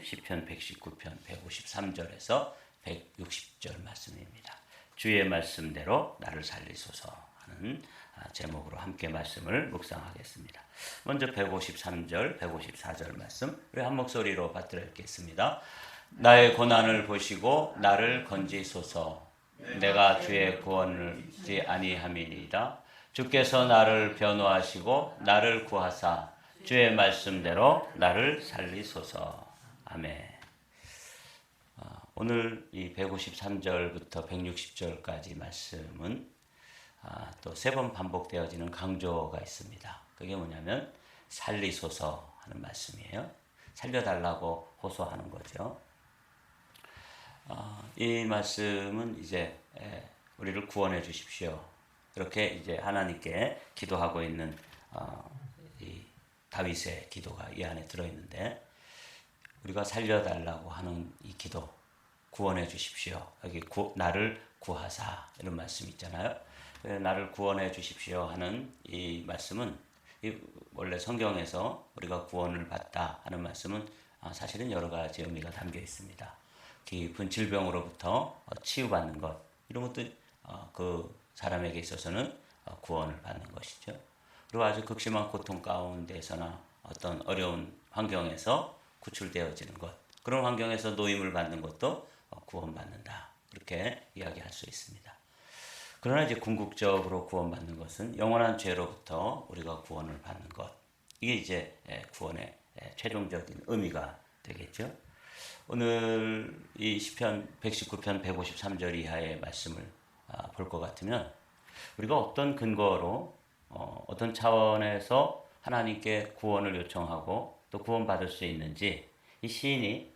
시편 119편 153절에서 160절 말씀입니다. 주의 말씀대로 나를 살리소서 하는 제목으로 함께 말씀을 묵상하겠습니다. 먼저 153절, 154절 말씀 우리 한 목소리로 받들어 읽겠습니다. 나의 고난을 보시고 나를 건지소서. 내가 주의 구원을 잊지 아니함이니이다. 주께서 나를 변호하시고 나를 구하사 주의 말씀대로 나를 살리소서. 아멘. 오늘 이 153절부터 160절까지 말씀은 또 세 번 반복되어지는 강조가 있습니다. 그게 뭐냐면 살리소서 하는 말씀이에요. 살려달라고 호소하는 거죠. 이 말씀은 이제 우리를 구원해 주십시오. 이렇게 이제 하나님께 기도하고 있는 이 다윗의 기도가 이 안에 들어있는데, 우리가 살려달라고 하는 이 기도, 구원해 주십시오. 여기 나를 구하사 이런 말씀 있잖아요. 나를 구원해 주십시오 하는 이 말씀은 원래 성경에서 우리가 구원을 받다 하는 말씀은 사실은 여러 가지 의미가 담겨 있습니다. 깊은 질병으로부터 치유받는 것, 이런 것도 그 사람에게 있어서는 구원을 받는 것이죠. 그리고 아주 극심한 고통 가운데서나 어떤 어려운 환경에서 구출되어지는 것, 그런 환경에서 노임을 받는 것도 구원받는다, 그렇게 이야기할 수 있습니다. 그러나 이제 궁극적으로 구원받는 것은 영원한 죄로부터 우리가 구원을 받는 것, 이게 이제 구원의 최종적인 의미가 되겠죠. 오늘 이 시편 119편 153절 이하의 말씀을 볼 것 같으면 우리가 어떤 근거로 어떤 차원에서 하나님께 구원을 요청하고 또 구원받을 수 있는지 이 시인이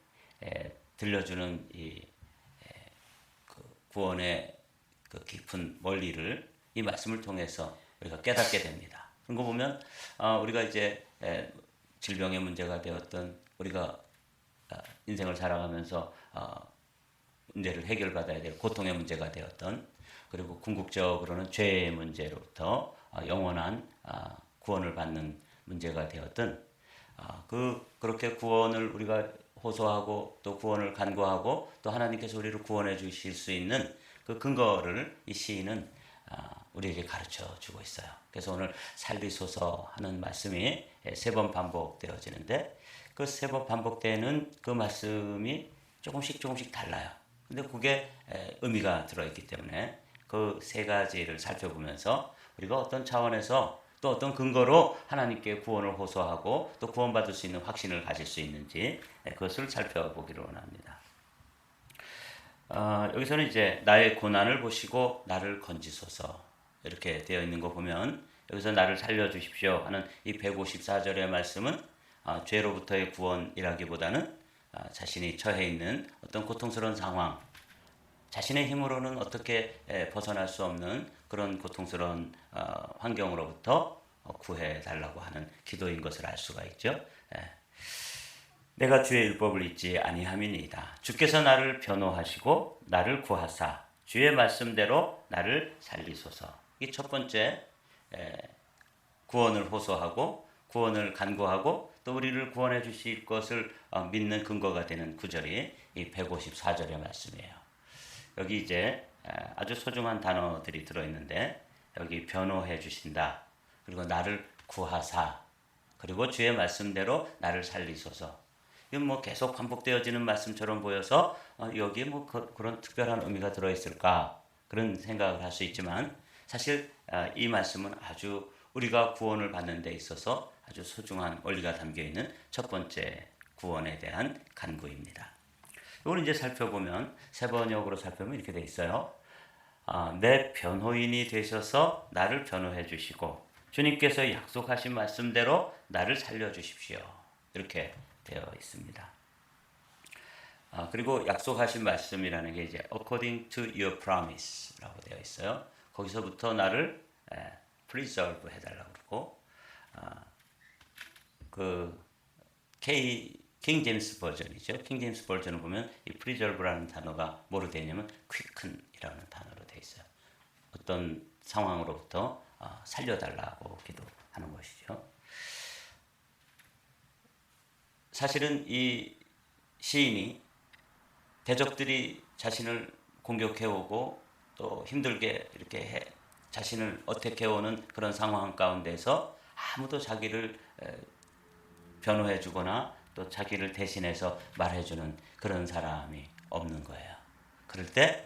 들려주는 이 구원의 그 깊은 원리를 이 말씀을 통해서 우리가 깨닫게 됩니다. 그런 거 보면 우리가 이제 질병의 문제가 되었던, 우리가 인생을 살아가면서 문제를 해결받아야 될 고통의 문제가 되었던, 그리고 궁극적으로는 죄의 문제로부터 영원한 구원을 받는 문제가 되었던, 그렇게 구원을 우리가 호소하고 또 구원을 간구하고 또 하나님께서 우리를 구원해 주실 수 있는 그 근거를 이 시인은 우리에게 가르쳐 주고 있어요. 그래서 오늘 살리소서 하는 말씀이 세 번 반복되어지는데, 그 세 번 반복되는 그 말씀이 조금씩 달라요. 근데 그게 의미가 들어있기 때문에 그 세 가지를 살펴보면서 우리가 어떤 차원에서 또 어떤 근거로 하나님께 구원을 호소하고 또 구원받을 수 있는 확신을 가질 수 있는지 그것을 살펴보기로 원합니다. 여기서는 이제 나의 고난을 보시고 나를 건지소서 이렇게 되어 있는 거 보면, 여기서 나를 살려주십시오 하는 이 154절의 말씀은 죄로부터의 구원이라기보다는 자신이 처해 있는 어떤 고통스러운 상황, 자신의 힘으로는 어떻게 벗어날 수 없는 그런 고통스러운 환경으로부터 구해달라고 하는 기도인 것을 알 수가 있죠. 내가 주의 율법을 잊지 아니함이니이다. 주께서 나를 변호하시고 나를 구하사 주의 말씀대로 나를 살리소서. 이 첫 번째 구원을 호소하고 구원을 간구하고 또 우리를 구원해 주실 것을 믿는 근거가 되는 구절이 이 154절의 말씀이에요. 여기 이제 아주 소중한 단어들이 들어있는데, 여기 변호해 주신다, 그리고 나를 구하사, 그리고 주의 말씀대로 나를 살리소서. 이건 뭐 계속 반복되어지는 말씀처럼 보여서 여기에 뭐 그런 특별한 의미가 들어있을까, 그런 생각을 할 수 있지만, 사실 이 말씀은 아주 우리가 구원을 받는 데 있어서 아주 소중한 원리가 담겨있는 첫 번째 구원에 대한 간구입니다. 이걸 이제 살펴보면, 세 번역으로 살펴보면 이렇게 돼 있어요. 내 변호인이 되셔서 나를 변호해 주시고 주님께서 약속하신 말씀대로 나를 살려주십시오, 이렇게 되어 있습니다. 그리고 약속하신 말씀이라는 게 이제 according to your promise라고 되어 있어요. 거기서부터 나를 preserve 해달라고 그러고, 그 킹 제임스 버전이죠. 킹 제임스 버전을 보면 이 preserve라는 단어가 뭐로 되어 있냐면 quicken이라는 단어로 되어 있어요. 어떤 상황으로부터 살려달라고 기도하는 것이죠. 사실은 이 시인이 대적들이 자신을 공격해오고 또 힘들게 이렇게 자신을 어택해오는 그런 상황 가운데서 아무도 자기를 변호해주거나 또 자기를 대신해서 말해주는 그런 사람이 없는 거예요. 그럴 때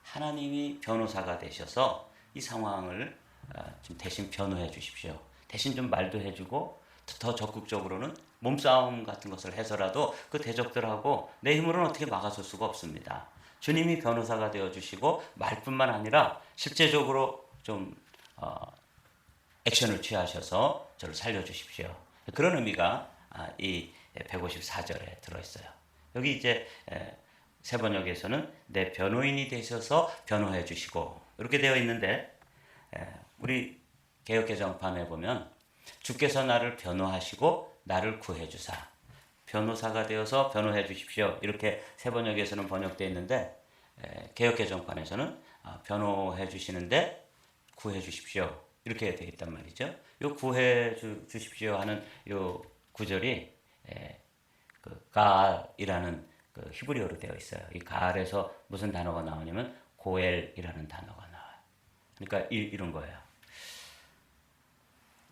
하나님이 변호사가 되셔서 이 상황을 좀 대신 변호해 주십시오. 대신 좀 말도 해주고 더 적극적으로는 몸싸움 같은 것을 해서라도 그 대적들하고 내 힘으로는 어떻게 막아설 수가 없습니다. 주님이 변호사가 되어주시고 말뿐만 아니라 실제적으로 좀 액션을 취하셔서 저를 살려주십시오. 그런 의미가 이 154절에 들어있어요. 여기 이제 세번역에서는 내 변호인이 되셔서 변호해 주시고 이렇게 되어 있는데, 우리 개역개정판에 보면 주께서 나를 변호하시고 나를 구해 주사, 변호사가 되어서 변호해 주십시오, 이렇게 세번역에서는 번역되어 있는데, 개역개정판에서는 변호해 주시는데 구해 주십시오, 이렇게 되어 있단 말이죠. 요 구해 주십시오 하는 요 구절이 그 가알이라는 그 히브리어로 되어 있어요. 이 가알에서 무슨 단어가 나오냐면 고엘이라는 단어가 나와요. 그러니까 이런 거예요.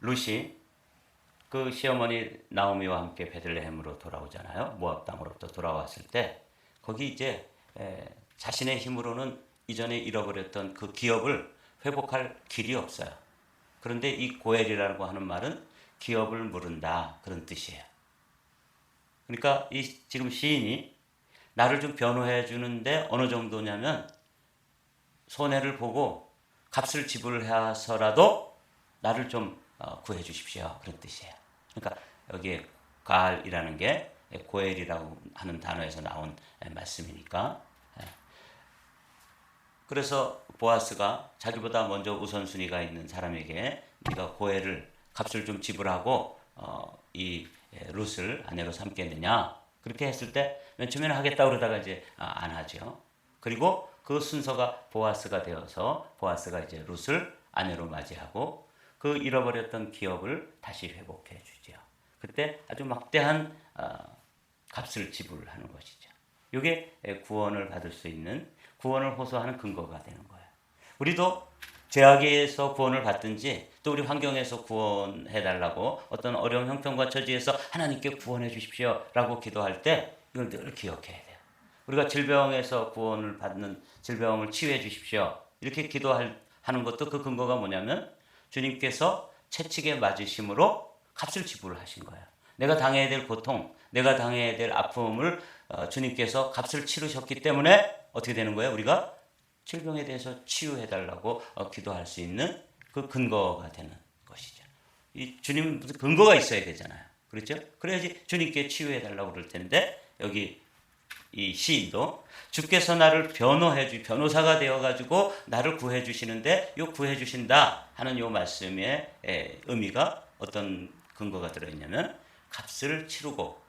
룻이 그 시어머니 나오미와 함께 베들레헴으로 돌아오잖아요. 모압 땅으로부터 돌아왔을 때 거기 이제 자신의 힘으로는 이전에 잃어버렸던 그 기업을 회복할 길이 없어요. 그런데 이 고엘이라고 하는 말은 기업을 물은다, 그런 뜻이에요. 그러니까 이 지금 시인이 나를 좀 변호해 주는데 어느 정도냐면 손해를 보고 값을 지불해서라도 나를 좀 구해 주십시오, 그런 뜻이에요. 그러니까 여기에 가알이라는 게 고엘이라고 하는 단어에서 나온 말씀이니까. 그래서 보아스가 자기보다 먼저 우선순위가 있는 사람에게 네가 고엘을 값을 좀 지불하고 이 룻을 아내로 삼겠느냐, 그렇게 했을 때 맨 처음에는 하겠다 그러다가 이제 안 하죠. 그리고 그 순서가 보아스가 되어서 보아스가 이제 룻을 아내로 맞이하고 그 잃어버렸던 기업을 다시 회복해 주죠. 그때 아주 막대한 값을 지불하는 것이죠. 이게 구원을 받을 수 있는, 구원을 호소하는 근거가 되는 거예요. 우리도 죄악에서 구원을 받든지 또 우리 환경에서 구원해 달라고 어떤 어려운 형편과 처지에서 하나님께 구원해 주십시오 라고 기도할 때 이걸 늘 기억해야 돼요. 우리가 질병에서 구원을 받는, 질병을 치유해 주십시오 이렇게 기도하는 것도 그 근거가 뭐냐면 주님께서 채찍에 맞으심으로 값을 지불하신 거예요. 내가 당해야 될 고통, 내가 당해야 될 아픔을 주님께서 값을 치르셨기 때문에 어떻게 되는 거예요? 우리가 질병에 대해서 치유해달라고 기도할 수 있는 그 근거가 되는 것이죠. 이 주님 무슨 근거가 있어야 되잖아요. 그렇죠? 그래야지 주님께 치유해달라고 그럴 텐데, 여기 이 시인도 주께서 나를 변호사가 되어가지고 나를 구해주시는데, 요 구해주신다 하는 요 말씀의 의미가 어떤 근거가 들어있냐면 값을 치르고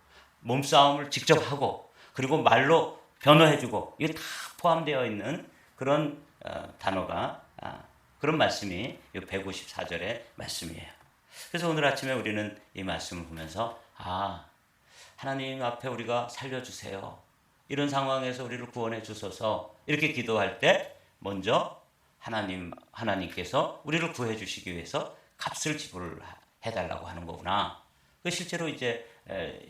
몸싸움을 직접 하고 그리고 말로 변호해주고 이게 다 포함되어 있는 그런 단어가, 그런 말씀이 이 154절의 말씀이에요. 그래서 오늘 아침에 우리는 이 말씀을 보면서 하나님 앞에 우리가 살려주세요, 이런 상황에서 우리를 구원해 주소서, 이렇게 기도할 때 먼저 하나님께서 우리를 구해 주시기 위해서 값을 지불해 달라고 하는 거구나. 그 실제로 이제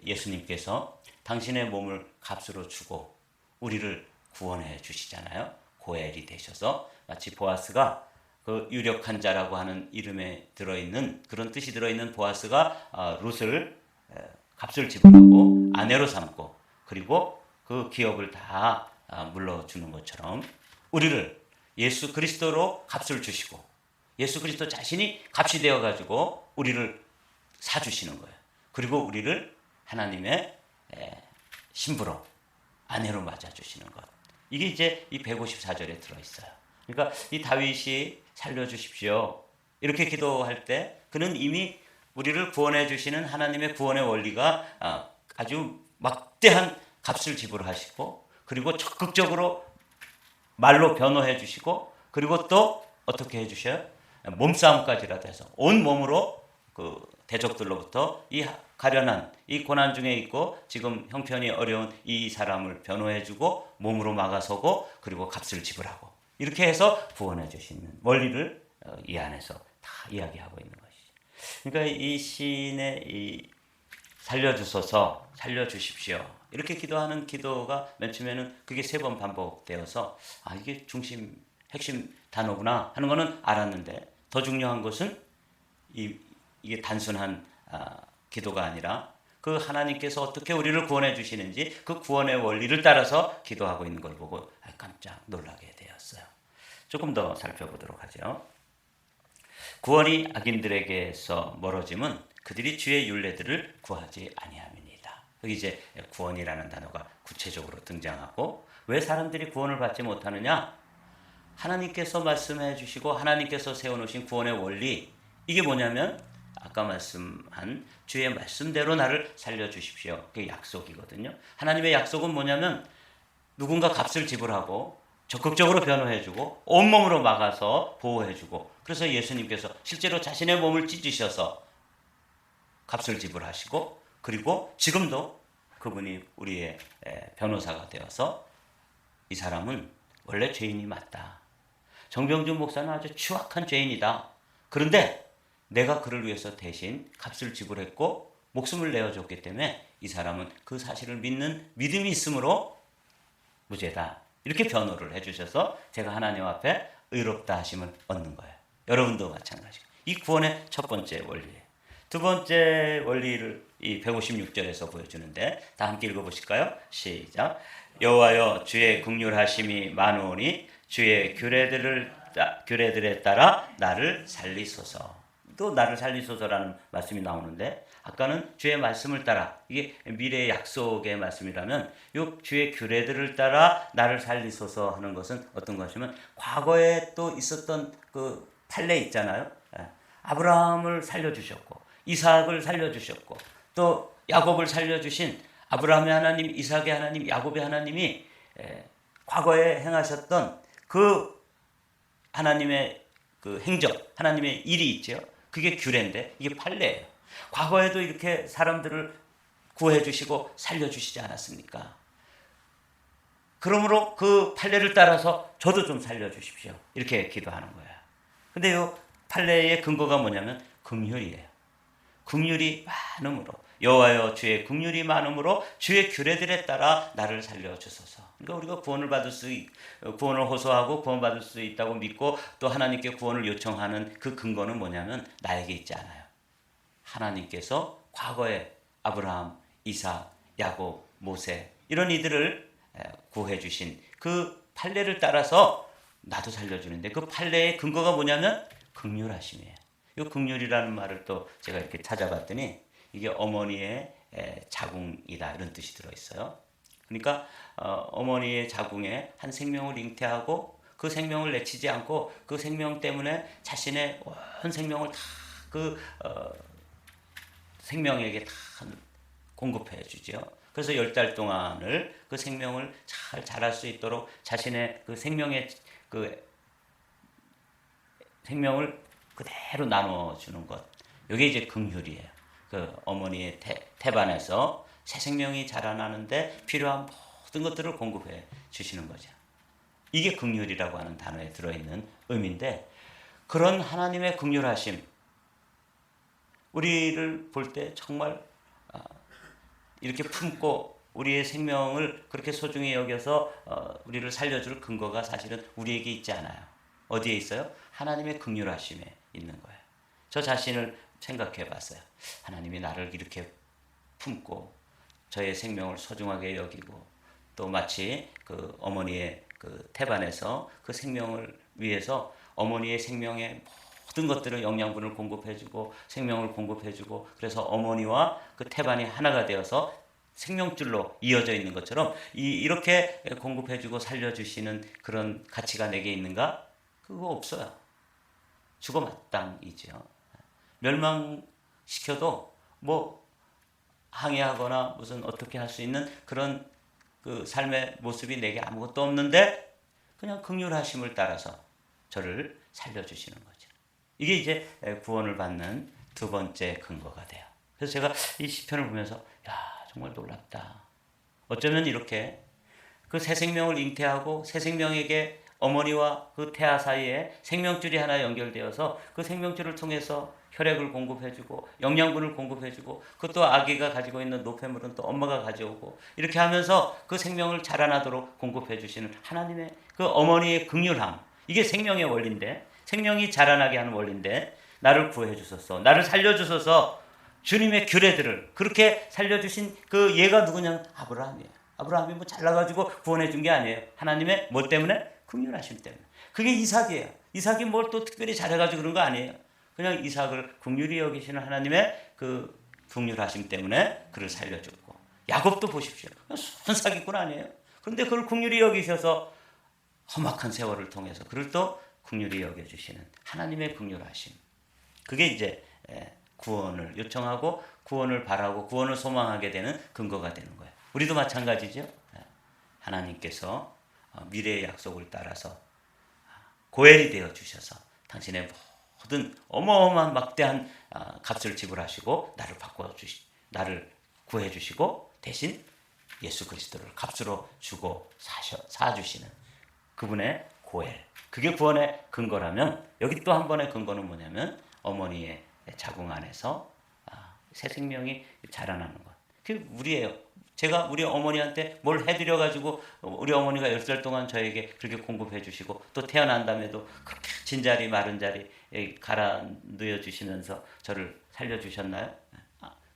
예수님께서 당신의 몸을 값으로 주고 우리를 구원해 주시잖아요. 고엘이 되셔서 마치 보아스가 그 유력한 자라고 하는 이름에 들어있는, 그런 뜻이 들어있는 보아스가 룻을 값을 지불하고 아내로 삼고 그리고 그 기업을 다 물러주는 것처럼 우리를 예수 그리스도로 값을 주시고 예수 그리스도 자신이 값이 되어가지고 우리를 사주시는 거예요. 그리고 우리를 하나님의 신부로, 아내로 맞아주시는 것. 이게 이제 이 154절에 들어있어요. 그러니까 이 다윗이 살려주십시오 이렇게 기도할 때 그는 이미 우리를 구원해 주시는 하나님의 구원의 원리가 아주 막대한 값을 지불하시고 그리고 적극적으로 말로 변호해 주시고 그리고 또 어떻게 해주셔요? 몸싸움까지라도 해서 온 몸으로 그 대적들로부터 이 가련한 이 고난 중에 있고 지금 형편이 어려운 이 사람을 변호해주고 몸으로 막아서고 그리고 값을 지불하고 이렇게 해서 구원해 주시는 원리를 이 안에서 다 이야기하고 있는 것이죠. 그러니까 이 시인의 이 살려주소서, 살려주십시오. 이렇게 기도하는 기도가 맨 처음에는 그게 3번 반복되어서 이게 핵심 단어구나 하는 거는 알았는데 더 중요한 것은 이게 단순한 기도가 아니라 그 하나님께서 어떻게 우리를 구원해 주시는지 그 구원의 원리를 따라서 기도하고 있는 걸 보고 깜짝 놀라게 되었어요. 조금 더 살펴보도록 하죠. 구원이 악인들에게서 멀어짐은 그들이 주의 율례들을 구하지 아니함이니이다. 여기 이제 구원이라는 단어가 구체적으로 등장하고 왜 사람들이 구원을 받지 못하느냐? 하나님께서 말씀해 주시고 하나님께서 세워놓으신 구원의 원리 이게 뭐냐면 아까 말씀한 주의 말씀대로 나를 살려주십시오. 그게 약속이거든요. 하나님의 약속은 뭐냐면 누군가 값을 지불하고 적극적으로 변호해주고 온몸으로 막아서 보호해주고 그래서 예수님께서 실제로 자신의 몸을 찢으셔서 값을 지불하시고 그리고 지금도 그분이 우리의 변호사가 되어서 이 사람은 원래 죄인이 맞다. 정병준 목사는 아주 추악한 죄인이다. 그런데 내가 그를 위해서 대신 값을 지불했고 목숨을 내어줬기 때문에 이 사람은 그 사실을 믿는 믿음이 있으므로 무죄다. 이렇게 변호를 해주셔서 제가 하나님 앞에 의롭다 하심을 얻는 거예요. 여러분도 마찬가지고. 이 구원의 첫 번째 원리예요. 두 번째 원리를 이 156절에서 보여주는데 다 함께 읽어보실까요? 시작. 여호와여 주의 긍휼하심이 많으오니 주의 규례들에 따라 나를 살리소서. 또 나를 살리소서라는 말씀이 나오는데 아까는 주의 말씀을 따라 이게 미래의 약속의 말씀이라면 이 주의 규례들을 따라 나를 살리소서 하는 것은 어떤 것이면 과거에 또 있었던 그 판례 있잖아요. 아브라함을 살려주셨고 이삭을 살려주셨고 또 야곱을 살려주신 아브라함의 하나님, 이삭의 하나님, 야곱의 하나님이 과거에 행하셨던 그 하나님의 그 행정, 하나님의 일이 있죠. 그게 규례인데 이게 판례예요. 과거에도 이렇게 사람들을 구해주시고 살려주시지 않았습니까? 그러므로 그 판례를 따라서 저도 좀 살려주십시오. 이렇게 기도하는 거예요. 근데 이 판례의 근거가 뭐냐면 긍휼이에요. 긍휼이 많음으로 여호와여 주의 긍휼이 많음으로 주의 규례들에 따라 나를 살려주소서. 그러니까 우리가 구원을 호소하고 구원받을 수 있다고 믿고 또 하나님께 구원을 요청하는 그 근거는 뭐냐면 나에게 있지 않아요. 하나님께서 과거에 아브라함, 이삭, 야곱, 모세 이런 이들을 구해 주신 그 판례를 따라서 나도 살려주는데 그 판례의 근거가 뭐냐면 긍휼하심이에요. 이 긍휼이라는 말을 또 제가 이렇게 찾아봤더니 이게 어머니의 자궁이다 이런 뜻이 들어있어요. 그러니까 어머니의 자궁에 한 생명을 잉태하고 그 생명을 내치지 않고 그 생명 때문에 자신의 온 생명을 다 그 생명에게 다 공급해 주죠. 그래서 10달 동안을 그 생명을 잘 자랄 수 있도록 자신의 그 생명의 그 생명을 그대로 나눠주는 것. 이게 이제 긍휼이에요. 그 어머니의 태반에서 새 생명이 자라나는데 필요한 모든 것들을 공급해 주시는 거죠. 이게 긍휼이라고 하는 단어에 들어있는 의미인데 그런 하나님의 긍휼하심 우리를 볼 때 정말 이렇게 품고 우리의 생명을 그렇게 소중히 여겨서 우리를 살려줄 근거가 사실은 우리에게 있지 않아요. 어디에 있어요? 하나님의 긍휼하심에 있는 거예요. 저 자신을 생각해 봤어요. 하나님이 나를 이렇게 품고 저의 생명을 소중하게 여기고 또 마치 그 어머니의 그 태반에서 그 생명을 위해서 어머니의 생명에 모든 것들을 영양분을 공급해주고 생명을 공급해주고 그래서 어머니와 그 태반이 하나가 되어서 생명줄로 이어져 있는 것처럼 이렇게 공급해주고 살려주시는 그런 가치가 내게 있는가? 그거 없어요. 죽어 마땅이죠. 멸망시켜도 뭐 항해하거나 무슨 어떻게 할 수 있는 그런 그 삶의 모습이 내게 아무것도 없는데 그냥 긍휼하심을 따라서 저를 살려주시는 거죠. 이게 이제 구원을 받는 두 번째 근거가 돼요. 그래서 제가 이 시편을 보면서 야, 정말 놀랍다. 어쩌면 이렇게 그 새 생명을 잉태하고 새 생명에게 어머니와 그 태아 사이에 생명줄이 하나 연결되어서 그 생명줄을 통해서 혈액을 공급해주고 영양분을 공급해주고 그것도 아기가 가지고 있는 노폐물은 또 엄마가 가져오고 이렇게 하면서 그 생명을 자라나도록 공급해주시는 하나님의 그 어머니의 긍휼함, 이게 생명의 원리인데, 생명이 자라나게 하는 원리인데, 나를 구해주소서, 나를 살려주소서. 주님의 규례들을 그렇게 살려주신 그 얘가 누구냐? 아브라함이에요. 아브라함이 뭐 잘나가지고 구원해 준 게 아니에요. 하나님의 뭐 때문에? 긍휼하심 때문에. 그게 이삭이에요. 이삭이 뭘 또 특별히 잘해가지고 그런 거 아니에요. 그냥 이삭을 긍휼히 여기시는 하나님의 그 긍휼하심 때문에 그를 살려줬고, 야곱도 보십시오. 순사기꾼 아니에요. 그런데 그걸 긍휼히 여기셔서 험악한 세월을 통해서 그를 또 긍휼히 여겨주시는 하나님의 긍휼하심. 그게 이제 구원을 요청하고 구원을 바라고 구원을 소망하게 되는 근거가 되는 거예요. 우리도 마찬가지죠. 하나님께서 미래의 약속을 따라서 고엘이 되어 주셔서 당신의 모든 어마어마한 막대한 값을 지불하시고 나를 구해 주시고 대신 예수 그리스도를 값으로 주고 사주시는 그분의 고엘. 그게 구원의 근거라면, 여기 또 한 번의 근거는 뭐냐면 어머니의 자궁 안에서 새 생명이 자라나는 것. 그게 우리예요. 제가 우리 어머니한테 뭘 해드려가지고 우리 어머니가 10살 동안 저에게 그렇게 공급해 주시고 또 태어난 다음에도 그렇게 진자리 마른 자리 갈아 누여 주시면서 저를 살려주셨나요?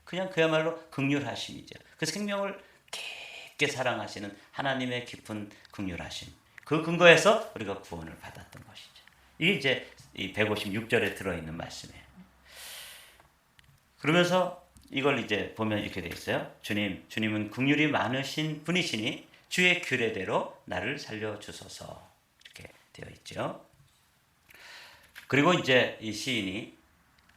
그냥 그야말로 긍휼하심이죠. 그 생명을 깊게 사랑하시는 하나님의 깊은 긍휼하심. 그 근거에서 우리가 구원을 받았던 것이죠. 이게 이제 이 156절에 들어있는 말씀이에요. 그러면서 이걸 이제 보면 이렇게 되어 있어요. 주님은 긍휼이 많으신 분이시니 주의 규례대로 나를 살려주소서. 이렇게 되어 있죠. 그리고 이제 이 시인이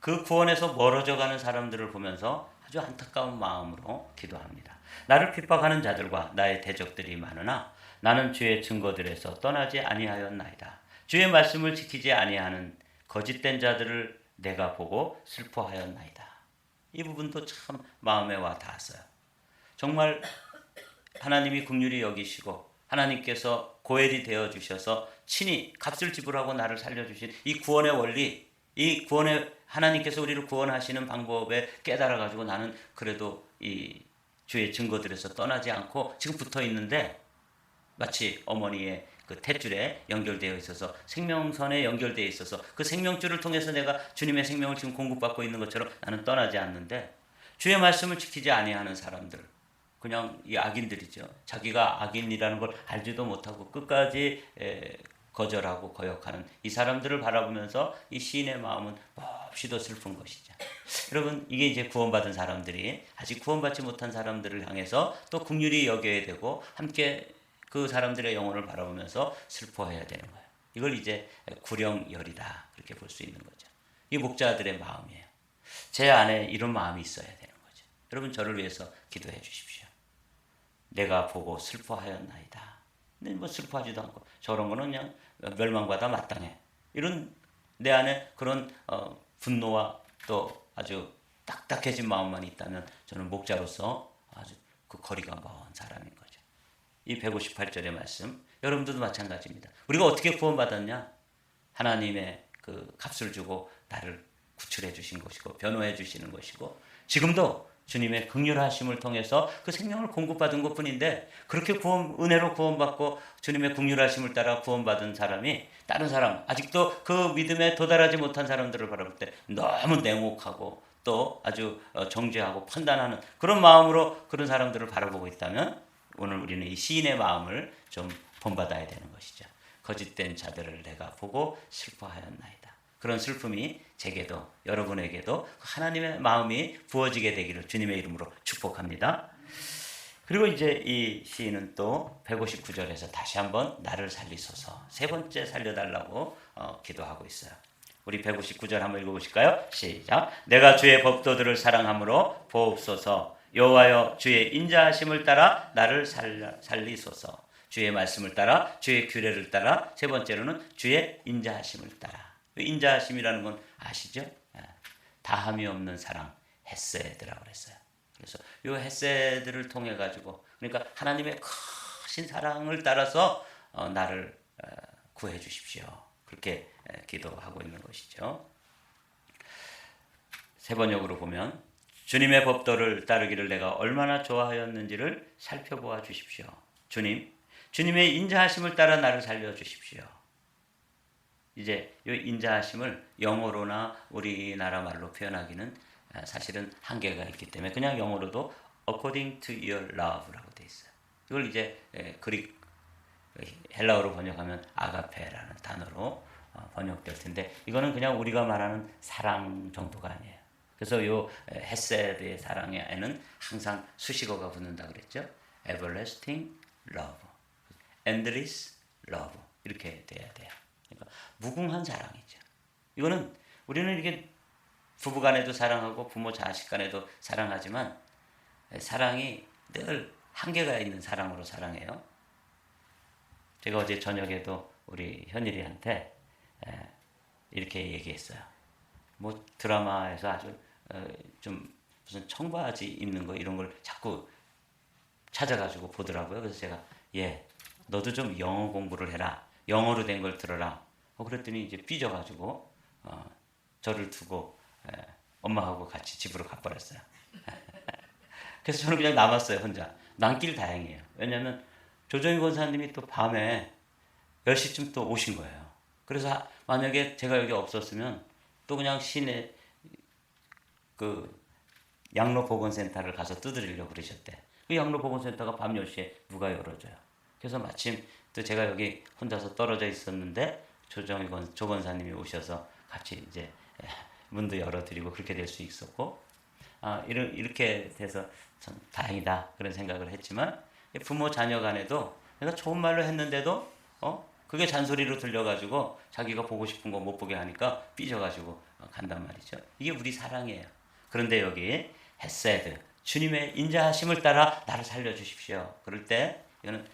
그 구원에서 멀어져 가는 사람들을 보면서 아주 안타까운 마음으로 기도합니다. 나를 핍박하는 자들과 나의 대적들이 많으나 나는 주의 증거들에서 떠나지 아니하였나이다. 주의 말씀을 지키지 아니하는 거짓된 자들을 내가 보고 슬퍼하였나이다. 이 부분도 참 마음에 와 닿았어요. 정말 하나님이 긍휼히 여기시고 하나님께서 고엘이 되어 주셔서 친히 값을 지불하고 나를 살려주신 이 구원의 원리, 이 구원의 하나님께서 우리를 구원하시는 방법에 깨달아 가지고 나는 그래도 이 주의 증거들에서 떠나지 않고 지금 붙어 있는데, 마치 어머니의 그 탯줄에 연결되어 있어서 생명선에 연결되어 있어서 그 생명줄을 통해서 내가 주님의 생명을 지금 공급받고 있는 것처럼 나는 떠나지 않는데, 주의 말씀을 지키지 아니하는 사람들, 그냥 이 악인들이죠. 자기가 악인이라는 걸 알지도 못하고 끝까지 거절하고 거역하는 이 사람들을 바라보면서 이 시인의 마음은 몹시도 슬픈 것이죠. 여러분, 이게 이제 구원받은 사람들이 아직 구원받지 못한 사람들을 향해서 또 긍휼히 여겨야 되고 함께 그 사람들의 영혼을 바라보면서 슬퍼해야 되는 거예요. 이걸 이제 구령열이다, 그렇게 볼 수 있는 거죠. 이 목자들의 마음이에요. 제 안에 이런 마음이 있어야 되는 거죠. 여러분, 저를 위해서 기도해 주십시오. 내가 보고 슬퍼하였나이다. 근데 뭐 슬퍼하지도 않고 저런 거는 그냥 멸망받아 마땅해. 이런 내 안에 그런 분노와 또 아주 딱딱해진 마음만 있다면 저는 목자로서 아주 그 거리가 먼 사람인 거죠. 이 158절의 말씀, 여러분들도 마찬가지입니다. 우리가 어떻게 구원받았냐? 하나님의 그 값을 주고 나를 구출해 주신 것이고 변호해 주시는 것이고, 지금도 주님의 긍휼하심을 통해서 그 생명을 공급받은 것뿐인데, 그렇게 은혜로 구원받고 주님의 긍휼하심을 따라 구원받은 사람이 다른 사람, 아직도 그 믿음에 도달하지 못한 사람들을 바라볼 때 너무 냉혹하고 또 아주 정죄하고 판단하는 그런 마음으로 그런 사람들을 바라보고 있다면, 오늘 우리는 이 시인의 마음을 좀 본받아야 되는 것이죠. 거짓된 자들을 내가 보고 슬퍼하였나이다. 그런 슬픔이 제게도 여러분에게도 하나님의 마음이 부어지게 되기를 주님의 이름으로 축복합니다. 그리고 이제 이 시인은 또 159절에서 다시 한번 나를 살리소서, 세 번째 살려달라고 기도하고 있어요. 우리 159절 한번 읽어보실까요? 시작. 내가 주의 법도들을 사랑함으로 보옵소서. 여호와여, 주의 인자하심을 따라 나를 살리소서. 주의 말씀을 따라, 주의 규례를 따라, 세 번째로는 주의 인자하심을 따라. 인자하심이라는 건 아시죠? 다함이 없는 사랑, 헤세드라고 그랬어요. 그래서 이 헤세드를 통해 가지고 그러니까 하나님의 크신 사랑을 따라서 나를 구해 주십시오. 그렇게 기도하고 있는 것이죠. 세 번역으로 보면 주님의 법도를 따르기를 내가 얼마나 좋아하였는지를 살펴보아 주십시오. 주님의 인자하심을 따라 나를 살려 주십시오. 이제 이 인자하심을 영어로나 우리나라 말로 표현하기는 사실은 한계가 있기 때문에 그냥 영어로도 according to your love라고 돼 있어요. 이걸 이제 그릭 헬라어로 번역하면 아가페라는 단어로 번역될 텐데 이거는 그냥 우리가 말하는 사랑 정도가 아니에요. 그래서 이 헤세드의 사랑에는 항상 수식어가 붙는다 그랬죠. everlasting love, endless love 이렇게 돼야 돼요. 그러니까 무궁한 사랑이죠. 이거는 우리는 이게 부부간에도 사랑하고 부모 자식 간에도 사랑하지만 사랑이 늘 한계가 있는 사랑으로 사랑해요. 제가 어제 저녁에도 우리 현일이한테 이렇게 얘기했어요. 뭐 드라마에서 아주 좀 무슨 청바지 입는 거 이런 걸 자꾸 찾아가지고 보더라고요. 그래서 제가 너도 좀 영어 공부를 해라. 영어로 된 걸 들어라. 그랬더니 이제 삐져가지고 저를 두고 엄마하고 같이 집으로 가버렸어요. 그래서 저는 그냥 남았어요. 혼자. 남길 다행이에요. 왜냐하면 조정희 권사님이 또 밤에 10시쯤 또 오신 거예요. 그래서 만약에 제가 여기 없었으면 또 그냥 시내 그 양로보건센터를 가서 두드리려고 그러셨대. 그 양로보건센터가 밤 10시에 누가 열어줘요. 그래서 마침 또 제가 여기 혼자서 떨어져 있었는데 조 권사님이 오셔서 같이 이제 문도 열어드리고 그렇게 될 수 있었고 이렇게 돼서 참 다행이다 그런 생각을 했지만 부모 자녀 간에도 내가 좋은 말로 했는데도 그게 잔소리로 들려가지고 자기가 보고 싶은 거 못 보게 하니까 삐져가지고 간단 말이죠. 이게 우리 사랑이에요. 그런데 여기 헤세드 주님의 인자하심을 따라 나를 살려주십시오. 그럴 때 이거는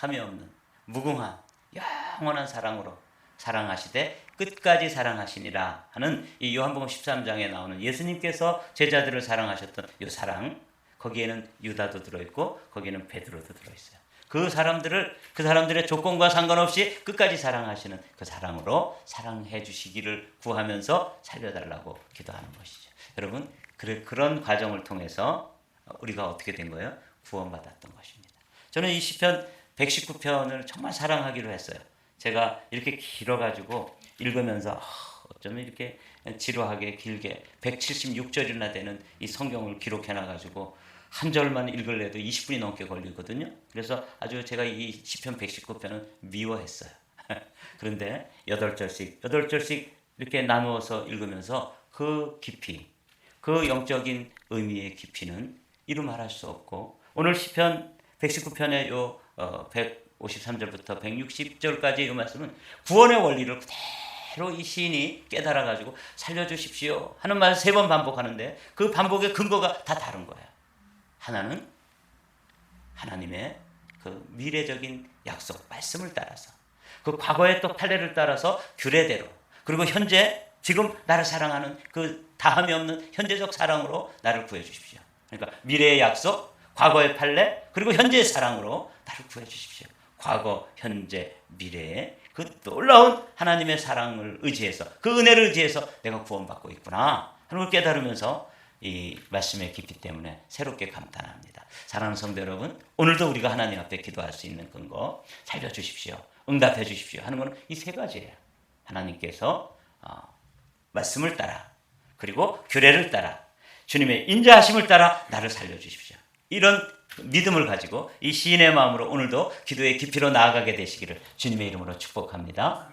탐이 없는 무궁한 영원한 사랑으로 사랑하시되 끝까지 사랑하시니라 하는 이 요한복음 13장에 나오는 예수님께서 제자들을 사랑하셨던 이 사랑, 거기에는 유다도 들어있고 거기에는 베드로도 들어있어요. 그 사람들의 조건과 상관없이 끝까지 사랑하시는 그 사랑으로 사랑해 주시기를 구하면서 살려달라고 기도하는 것이죠. 여러분, 그런 과정을 통해서 우리가 어떻게 된 거예요? 구원받았던 것입니다. 저는 이 시편 119편을 정말 사랑하기로 했어요. 제가 이렇게 길어가지고 읽으면서 어쩌면 이렇게 지루하게 길게 176절이나 되는 이 성경을 기록해놔가지고 한 절만 읽을래도 20분이 넘게 걸리거든요. 그래서 아주 제가 이 시편 119편은 미워했어요. 그런데 8절씩 이렇게 나누어서 읽으면서 그 깊이, 그 영적인 의미의 깊이는 이루 말할 수 없고 오늘 시편 119편의 요 153절부터 160절까지 이 말씀은 구원의 원리를 그대로 이 시인이 깨달아가지고 살려주십시오 하는 말을 3번 반복하는데 그 반복의 근거가 다 다른 거예요. 하나는 하나님의 그 미래적인 약속, 말씀을 따라서 그 과거의 또 판례를 따라서 규례대로 그리고 현재 지금 나를 사랑하는 그 다함이 없는 현재적 사랑으로 나를 구해 주십시오. 그러니까 미래의 약속, 과거의 판례 그리고 현재의 사랑으로 나를 구해 주십시오. 과거, 현재, 미래의 그 놀라운 하나님의 사랑을 의지해서 그 은혜를 의지해서 내가 구원받고 있구나 하는 걸 깨달으면서 이 말씀의 깊이 때문에 새롭게 감탄합니다. 사랑하는 성도 여러분, 오늘도 우리가 하나님 앞에 기도할 수 있는 근거 살려주십시오. 응답해 주십시오 하는 것은 이 3가지예요. 하나님께서 말씀을 따라 그리고 규례를 따라 주님의 인자하심을 따라 나를 살려주십시오. 이런 믿음을 가지고 이 시인의 마음으로 오늘도 기도의 깊이로 나아가게 되시기를 주님의 이름으로 축복합니다.